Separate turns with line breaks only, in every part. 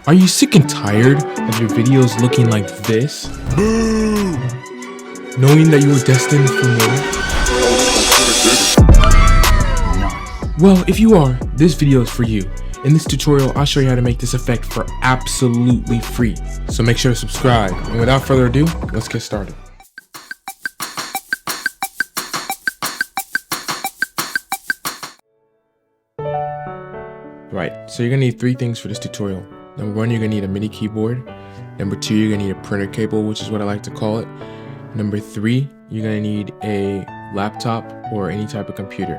Are you sick and tired of your videos looking like this? Boo! Knowing that you were destined for more? Well, if you are, this video is for you. In this tutorial, I'll show you how to make this effect for absolutely free. So make sure to subscribe. And without further ado, let's get started. Right, so you're gonna need three things for this tutorial. Number one, you're gonna need a MIDI keyboard. Number two, you're gonna need a printer cable, which is what I like to call it. Number three, you're gonna need a laptop or any type of computer.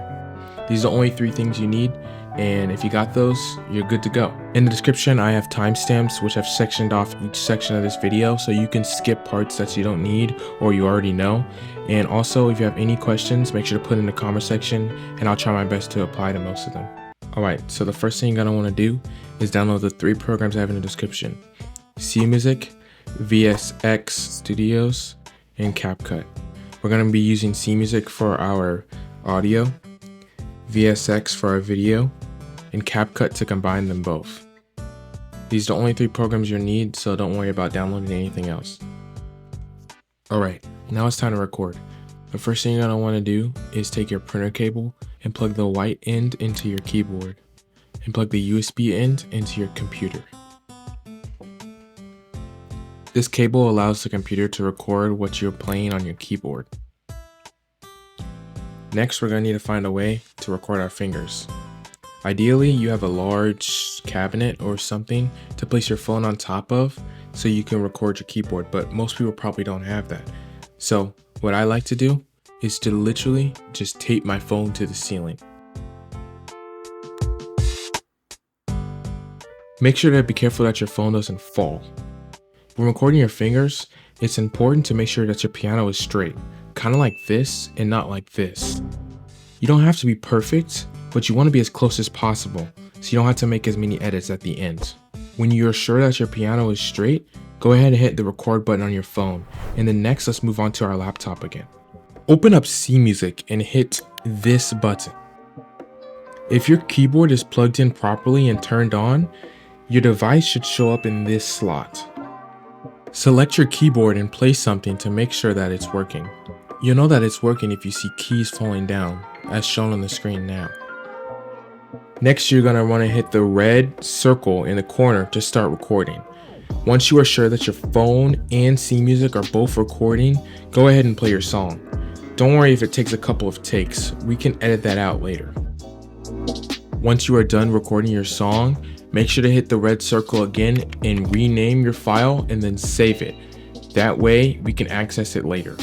These are the only three things you need, and if you got those, you're good to go. In the description, I have timestamps which I've sectioned off each section of this video, so you can skip parts that you don't need or you already know. And also, if you have any questions, make sure to put in the comment section, and I'll try my best to apply to most of them. Alright, so the first thing you're gonna want to do is download the three programs I have in the description: SeeMusic, VFX Studios, and CapCut. We're gonna be using SeeMusic for our audio, VFX for our video, and CapCut to combine them both. These are the only three programs you'll need, so don't worry about downloading anything else. Alright, now it's time to record. The first thing you're gonna want to do is take your printer cable and plug the white end into your keyboard and plug the USB end into your computer. This cable allows the computer to record what you're playing on your keyboard. Next, we're going to need to find a way to record our fingers. Ideally, you have a large cabinet or something to place your phone on top of so you can record your keyboard, but most people probably don't have that. So what I like to do is to literally just tape my phone to the ceiling. Make sure to be careful that your phone doesn't fall. When recording your fingers, it's important to make sure that your piano is straight, kind of like this and not like this. You don't have to be perfect, but you want to be as close as possible so you don't have to make as many edits at the end. When you're sure that your piano is straight, go ahead and hit the record button on your phone, and then next let's move on to our laptop again. Open up SeeMusic and hit this button. If your keyboard is plugged in properly and turned on, your device should show up in this slot. Select your keyboard and play something to make sure that it's working. You'll know that it's working if you see keys falling down, as shown on the screen now. Next, you're going to want to hit the red circle in the corner to start recording. Once you are sure that your phone and SeeMusic are both recording, go ahead and play your song. Don't worry if it takes a couple of takes, we can edit that out later. Once you are done recording your song, make sure to hit the red circle again and rename your file and then save it. That way we can access it later.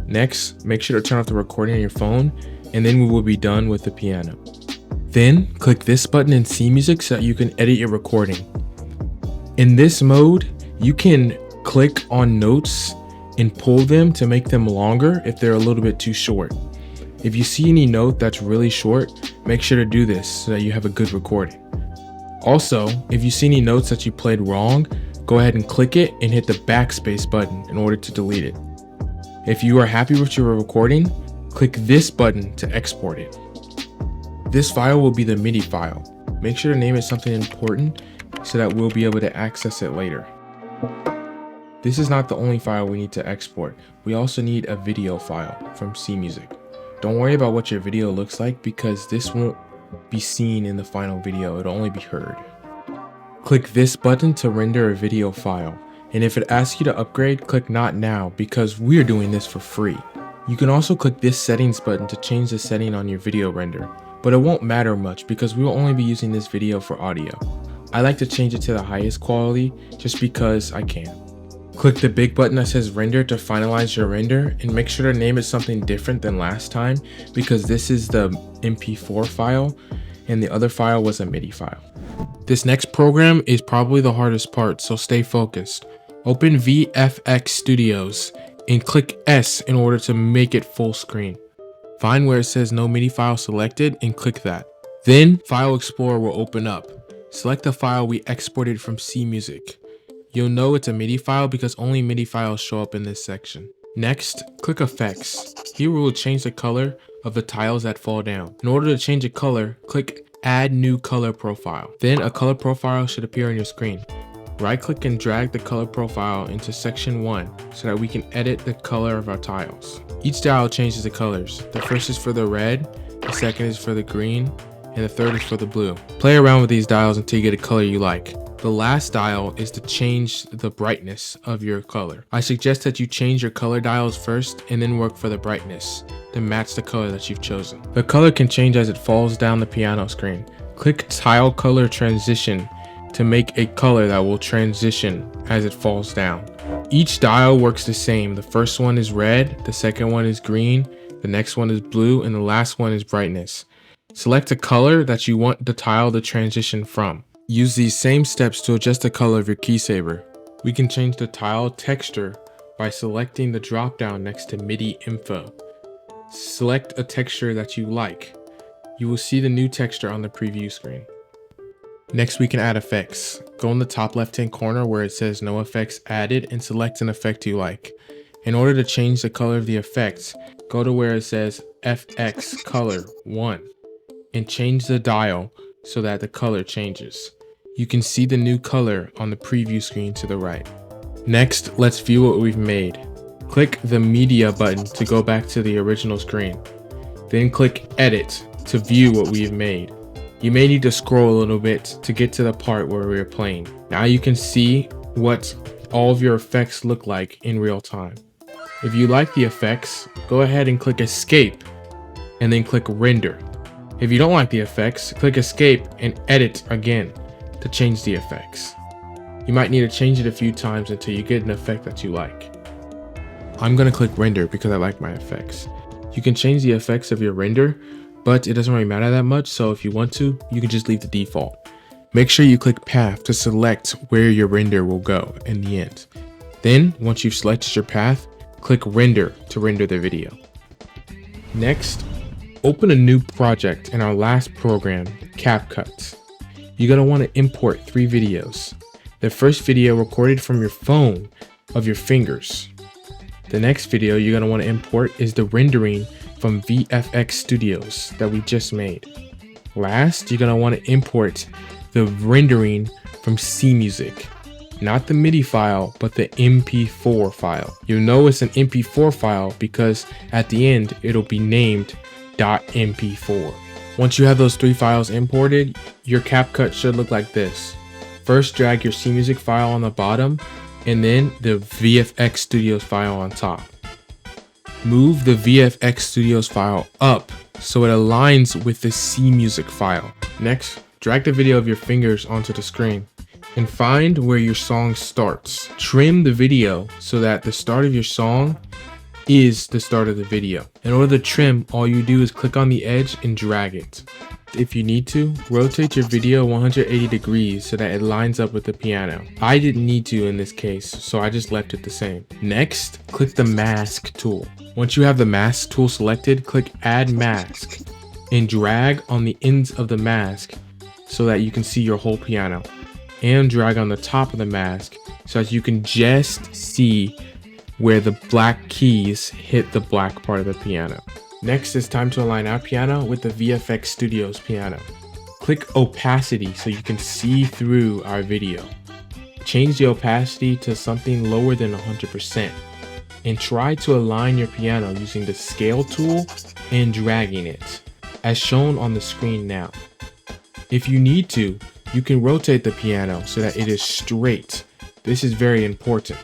Next, make sure to turn off the recording on your phone, and then we will be done with the piano. Then click this button in SeeMusic so that you can edit your recording. In this mode, you can click on notes and pull them to make them longer if they're a little bit too short. If you see any note that's really short, make sure to do this so that you have a good recording. Also, if you see any notes that you played wrong, go ahead and click it and hit the backspace button in order to delete it. If you are happy with your recording, click this button to export it. This file will be the MIDI file. Make sure to name it something important so that we'll be able to access it later. This is not the only file we need to export. We also need a video file from SeeMusic. Don't worry about what your video looks like because this won't be seen in the final video, it'll only be heard. Click this button to render a video file, and if it asks you to upgrade, click not now because we are doing this for free. You can also click this settings button to change the setting on your video render, but it won't matter much because we will only be using this video for audio. I like to change it to the highest quality just because I can. Click the big button that says render to finalize your render, and make sure to name it something different than last time because this is the MP4 file and the other file was a MIDI file. This next program is probably the hardest part, so stay focused. Open VFX Studios and click S in order to make it full screen. Find where it says no MIDI file selected and click that. Then File Explorer will open up. Select the file we exported from SeeMusic. You'll know it's a MIDI file because only MIDI files show up in this section. Next, click Effects. Here we will change the color of the tiles that fall down. In order to change a color, click Add New Color Profile. Then a color profile should appear on your screen. Right click and drag the color profile into section 1 so that we can edit the color of our tiles. Each dial changes the colors. The first is for the red, the second is for the green, and the third is for the blue. Play around with these dials until you get a color you like. The last dial is to change the brightness of your color. I suggest that you change your color dials first and then work for the brightness to match the color that you've chosen. The color can change as it falls down the piano screen. Click Tile Color Transition to make a color that will transition as it falls down. Each dial works the same. The first one is red, the second one is green, the next one is blue, and the last one is brightness. Select a color that you want the tile to transition from. Use these same steps to adjust the color of your key saver. We can change the tile texture by selecting the drop down next to MIDI info. Select a texture that you like. You will see the new texture on the preview screen. Next, we can add effects. Go in the top left hand corner where it says no effects added and select an effect you like. In order to change the color of the effects, go to where it says FX color 1 and change the dial so that the color changes. You can see the new color on the preview screen to the right. Next, let's view what we've made. Click the media button to go back to the original screen. Then click edit to view what we've made. You may need to scroll a little bit to get to the part where we're playing. Now you can see what all of your effects look like in real time. If you like the effects, go ahead and click escape and then click render. If you don't like the effects, click escape and edit again to change the effects. You might need to change it a few times until you get an effect that you like. I'm going to click render because I like my effects. You can change the effects of your render, but it doesn't really matter that much, so if you want to, you can just leave the default. Make sure you click path to select where your render will go in the end. Then, once you've selected your path, click render to render the video. Next, open a new project in our last program, CapCut. You're going to want to import 3 videos. The first video recorded from your phone of your fingers. The next video you're going to want to import is the rendering from VFX Studios that we just made. Last, you're going to want to import the rendering from SeeMusic. Not the MIDI file, but the MP4 file. You'll know it's an MP4 file because at the end, it'll be named .mp4. Once you have those 3 files imported, your CapCut should look like this. First, drag your SeeMusic file on the bottom and then the VFX Studios file on top. Move the VFX Studios file up so it aligns with the SeeMusic file. Next, drag the video of your fingers onto the screen and find where your song starts. Trim the video so that the start of your song is the start of the video. In order to trim, all you do is click on the edge and drag it. If you need to, rotate your video 180 degrees so that it lines up with the piano. I didn't need to in this case, so I just left it the same. Next, click the mask tool. Once you have the mask tool selected, click add mask and drag on the ends of the mask so that you can see your whole piano, and drag on the top of the mask so that you can just see where the black keys hit the black part of the piano. Next, it's time to align our piano with the VFX Studios piano. Click opacity so you can see through our video. Change the opacity to something lower than 100% and try to align your piano using the scale tool and dragging it, as shown on the screen now. If you need to, you can rotate the piano so that it is straight. This is very important.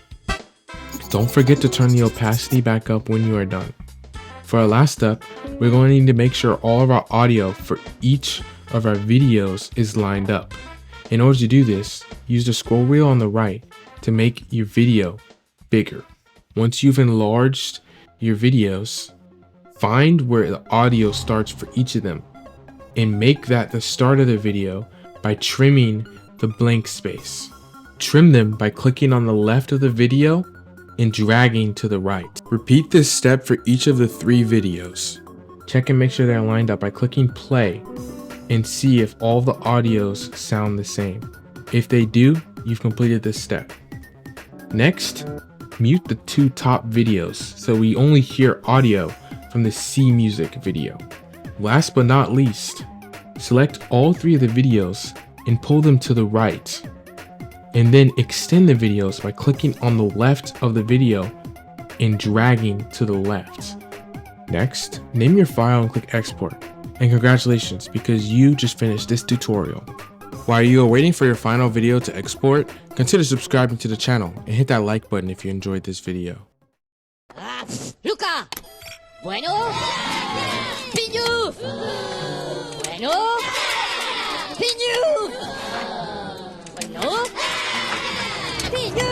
Don't forget to turn the opacity back up when you are done. For our last step, we're going to need to make sure all of our audio for each of our videos is lined up. In order to do this, use the scroll wheel on the right to make your video bigger. Once you've enlarged your videos, find where the audio starts for each of them and make that the start of the video by trimming the blank space. Trim them by clicking on the left of the video and dragging to the right. Repeat this step for each of the 3 videos. Check and make sure they're lined up by clicking play and see if all the audios sound the same. If they do, you've completed this step. Next, mute the 2 top videos so we only hear audio from the SeeMusic video. Last but not least, select all 3 of the videos and pull them to the right. and then extend the videos by clicking on the left of the video and dragging to the left. Next, name your file and click export. And congratulations, because you just finished this tutorial. While you are waiting for your final video to export, consider subscribing to the channel and hit that like button if you enjoyed this video.
Luca! Bueno? Pinu! Bueno? Pinu! Bueno? Pinu!